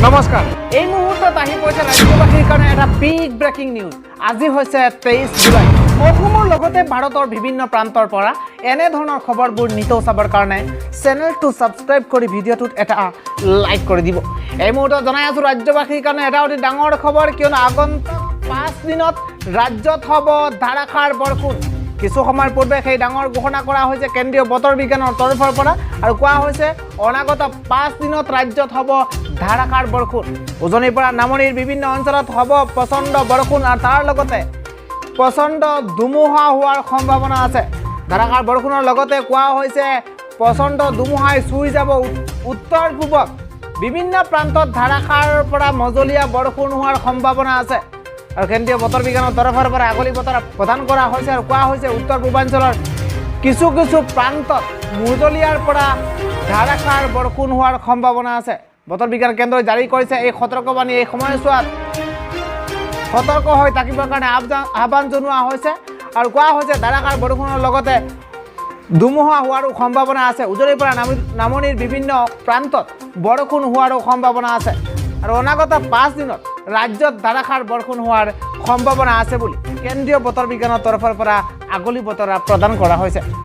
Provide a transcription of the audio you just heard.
নমস্কাৰ এই মুহূৰ্তত আহি পৰিছে ৰাজ্যবাসীৰ কাৰণে এটা বিগ ব্ৰেকিং নিউজ আজি হৈছে 23 জুলাই অসমৰ লগতে ভাৰতৰ বিভিন্ন প্ৰান্তৰ পৰা এনে ধৰণৰ খবৰবোৰ নিতৌ চাবৰ কাৰণে চেনেলটো সাবস্ক্ৰাইব কৰি ভিডিঅ'টোত এটা লাইক কৰি দিব এই মুহূৰ্তত জনাই আছো ৰাজ্যবাসীৰ কাৰণে এটা অতি ডাঙৰ খবৰ কিয়নো আগন্তুক 5 দিনত ৰাজ্যত হ'ব ধাৰাসাৰ বৰষুণ কিছু সময়ৰ পূৰ্বে সেই ডাঙৰ ঘোষণা কৰা হৈছে কেন্দ্ৰীয় বতৰ বিজ্ঞানৰ তৰফৰ পৰা আৰু কোৱা হৈছে অনাগত 5 দিনত ৰাজ্যত হ'ব ধাৰাসাৰ বৰষুণ উজনিৰ পৰা নামনিৰ বিভিন্ন অঞ্চলত হ'ব প্ৰচণ্ড বৰষুণ আৰু তাৰ লগতে প্ৰচণ্ড ধুমুহা হোৱাৰ সম্ভাৱনা আছে ধাৰাসাৰ বৰষুণৰ লগতে কোৱা হৈছে প্ৰচণ্ড ধুমুহাই চুই যাব উত্তৰ পূবত বিভিন্ন প্ৰান্তত ধাৰাসাৰ পৰা মজলীয়া বৰষুণ হোৱাৰ সম্ভাৱনা আছে আৰু কেন্দ্ৰীয় বতৰ বিজ্ঞানৰ তৰফৰ পৰা আগলি বতৰ প্ৰদান কৰা হৈছে আৰু কোৱা হৈছে উত্তৰ পূৰ্বাঞ্চলৰ কিছু প্ৰান্তত মজলীয়াৰ পৰা ধাৰাসাৰ বৰষুণ হোৱাৰ সম্ভাৱনা আছে বতৰ বিজ্ঞান কেন্দ্ৰই জাৰি কৰিছে এই সতৰ্কবাণী এই সময়ছোৱাত সতৰ্ক হৈ থাকিবৰ কাৰণে আহ্বান জনোৱা হৈছে আৰু কোৱা হৈছে ধাৰাসাৰ বৰষুণৰ লগতে ধুমুহা হোৱাৰো সম্ভাৱনা আছে উজনিৰ পৰা নামনিৰ বিভিন্ন প্ৰান্তত বৰষুণ হোৱাৰো সম্ভাৱনা আছে আৰু অনাগত 5 দিনত ৰাজ্যত ধাৰাসাৰ বৰষুণ হোৱাৰ সম্ভাৱনা আছে বুলি কেন্দ্ৰীয় বতৰ বিজ্ঞানৰ তৰফৰ পৰা আগলি বতৰা প্ৰদান কৰা হৈছে